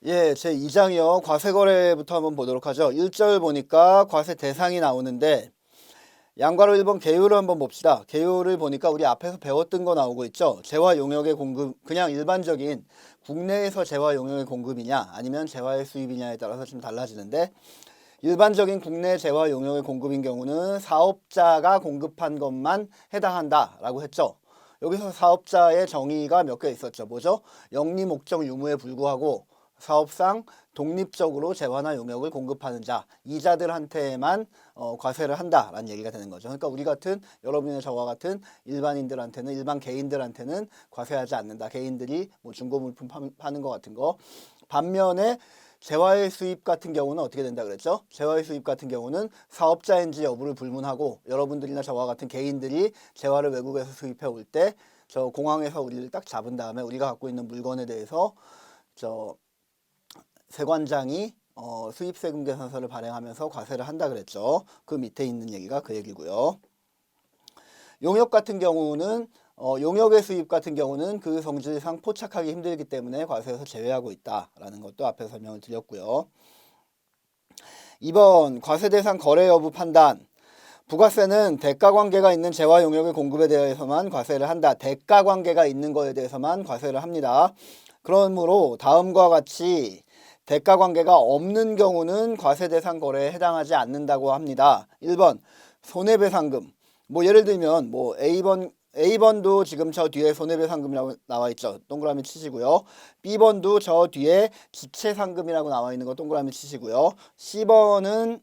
예, 제 2장이요. 과세거래부터 한번 보도록 하죠. 1절 보니까 과세 대상이 나오는데 양괄호 1번 개요를 한번 봅시다. 개요를 보니까 우리 앞에서 배웠던 거 나오고 있죠. 재화 용역의 공급, 그냥 일반적인 국내에서 재화 용역의 공급이냐 아니면 재화의 수입이냐에 따라서 좀 달라지는데 일반적인 국내 재화 용역의 공급인 경우는 사업자가 공급한 것만 해당한다라고 했죠. 여기서 사업자의 정의가 몇 개 있었죠. 뭐죠? 영리 목적 유무에 불구하고 사업상 독립적으로 재화나 용역을 공급하는 자, 이자들한테만 과세를 한다라는 얘기가 되는 거죠. 그러니까 우리 같은 여러분의 저와 같은 일반인들한테는 일반 개인들한테는 과세하지 않는다. 개인들이 뭐 중고물품 파는 것 같은 거. 반면에 재화의 수입 같은 경우는 어떻게 된다 그랬죠? 재화의 수입 같은 경우는 사업자인지 여부를 불문하고 여러분들이나 저와 같은 개인들이 재화를 외국에서 수입해 올 때 저 공항에서 우리를 딱 잡은 다음에 우리가 갖고 있는 물건에 대해서 저 세관장이 수입세금 계산서를 발행하면서 과세를 한다 그랬죠. 그 밑에 있는 얘기가 그 얘기고요. 용역 같은 경우는 용역의 수입 같은 경우는 그 성질상 포착하기 힘들기 때문에 과세에서 제외하고 있다라는 것도 앞에서 설명을 드렸고요. 2번 과세 대상 거래 여부 판단. 부가세는 대가 관계가 있는 재화 용역의 공급에 대해서만 과세를 한다. 대가 관계가 있는 거에 대해서만 과세를 합니다. 그러므로 다음과 같이 대가 관계가 없는 경우는 과세 대상 거래에 해당하지 않는다고 합니다. 1번 손해배상금. 뭐 예를 들면 뭐 A번도 지금 저 뒤에 손해배상금이라고 나와 있죠. 동그라미 치시고요. B번도 저 뒤에 지체상금이라고 나와 있는 거 동그라미 치시고요. C번은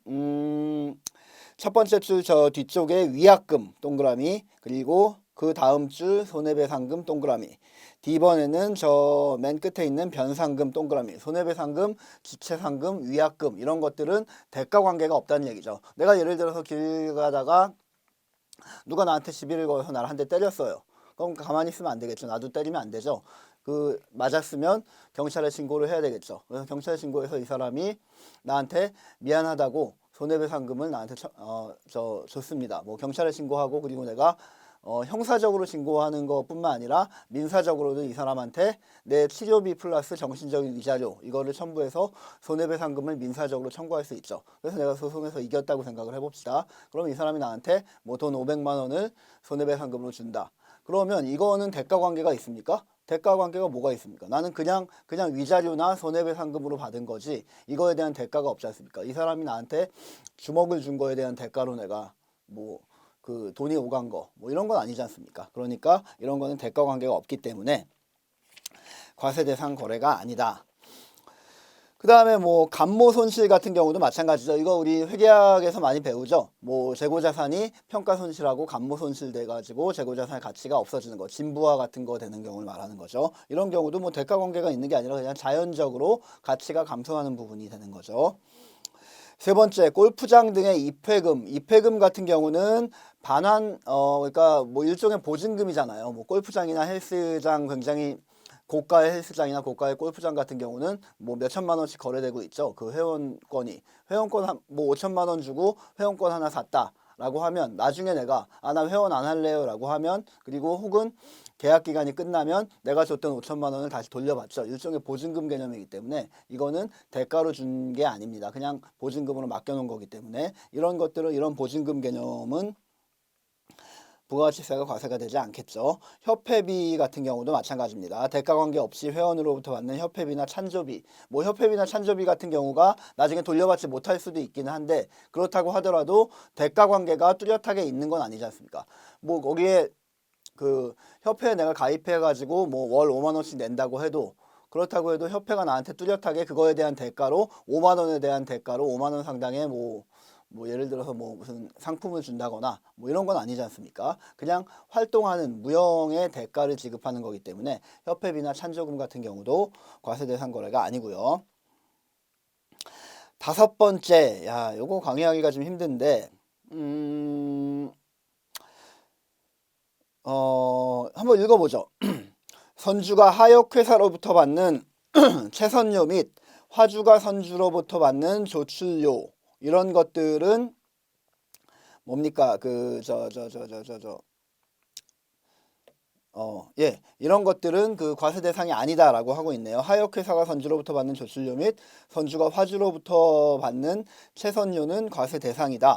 첫 번째 줄 저 뒤쪽에 위약금 동그라미, 그리고 그 다음 줄 손해배상금 동그라미, D번에는 저 맨 끝에 있는 변상금 동그라미. 손해배상금, 지체상금, 위약금 이런 것들은 대가 관계가 없다는 얘기죠. 내가 예를 들어서 길 가다가 누가 나한테 시비를 걸어서 나를 한 대 때렸어요. 그럼 가만히 있으면 안 되겠죠. 나도 때리면 안 되죠. 그 맞았으면 경찰에 신고를 해야 되겠죠. 그래서 경찰에 신고해서 이 사람이 나한테 미안하다고 손해배상금을 나한테 줬습니다. 뭐 경찰에 신고하고, 그리고 내가 형사적으로 신고하는 것뿐만 아니라 민사적으로도 이 사람한테 내 치료비 플러스 정신적인 위자료 이거를 첨부해서 손해배상금을 민사적으로 청구할 수 있죠. 그래서 내가 소송에서 이겼다고 생각을 해봅시다. 그럼 이 사람이 나한테 뭐 돈 500만 원을 손해배상금으로 준다. 그러면 이거는 대가 관계가 있습니까? 대가 관계가 뭐가 있습니까? 나는 그냥 위자료나 손해배상금으로 받은 거지 이거에 대한 대가가 없지 않습니까? 이 사람이 나한테 주먹을 준 거에 대한 대가로 내가 뭐 그 돈이 오간 거 뭐 이런 건 아니지 않습니까? 그러니까 이런 거는 대가 관계가 없기 때문에 과세 대상 거래가 아니다. 그 다음에 뭐 감모 손실 같은 경우도 마찬가지죠. 이거 우리 회계학에서 많이 배우죠. 뭐 재고자산이 평가 손실하고 감모 손실 돼가지고 재고자산의 가치가 없어지는 거, 진부화 같은 거 되는 경우를 말하는 거죠. 이런 경우도 뭐 대가 관계가 있는 게 아니라 그냥 자연적으로 가치가 감소하는 부분이 되는 거죠. 세 번째, 골프장 등의 입회금 같은 경우는 반환, 그러니까 뭐 일종의 보증금이잖아요. 뭐 골프장이나 헬스장, 굉장히 고가의 헬스장이나 고가의 골프장 같은 경우는 뭐 몇천만 원씩 거래되고 있죠. 그 회원권 뭐 5천만 원 주고 회원권 하나 샀다 라고 하면 나중에 내가 나 회원 안 할래요 라고 하면, 그리고 혹은 계약 기간이 끝나면 내가 줬던 5천만 원을 다시 돌려받죠. 일종의 보증금 개념이기 때문에 이거는 대가로 준 게 아닙니다. 그냥 보증금으로 맡겨놓은 거기 때문에 이런 것들은, 이런 보증금 개념은 부가가치세가 과세가 되지 않겠죠. 협회비 같은 경우도 마찬가지입니다. 대가 관계 없이 회원으로부터 받는 협회비나 찬조비, 뭐 협회비나 찬조비 같은 경우가 나중에 돌려받지 못할 수도 있기는 한데, 그렇다고 하더라도 대가 관계가 뚜렷하게 있는 건 아니지 않습니까? 뭐 거기에 그 협회에 내가 가입해가지고 뭐 월 5만 원씩 낸다고 해도, 그렇다고 해도 협회가 나한테 뚜렷하게 그거에 대한 대가로 5만 원에 대한 대가로 5만 원 상당의 뭐 예를 들어서 뭐 무슨 상품을 준다거나 뭐 이런 건 아니지 않습니까? 그냥 활동하는 무형의 대가를 지급하는 거기 때문에 협회비나 찬조금 같은 경우도 과세 대상 거래가 아니고요. 다섯 번째, 요거 강의하기가 좀 힘든데, 한번 읽어보죠. 선주가 하역회사로부터 받는 채선료 및 화주가 선주로부터 받는 조출료, 이런 것들은 뭡니까? 이런 것들은 그 과세 대상이 아니다라고 하고 있네요. 하역회사가 선주로부터 받는 조출료 및 선주가 화주로부터 받는 채선료는 과세 대상이다.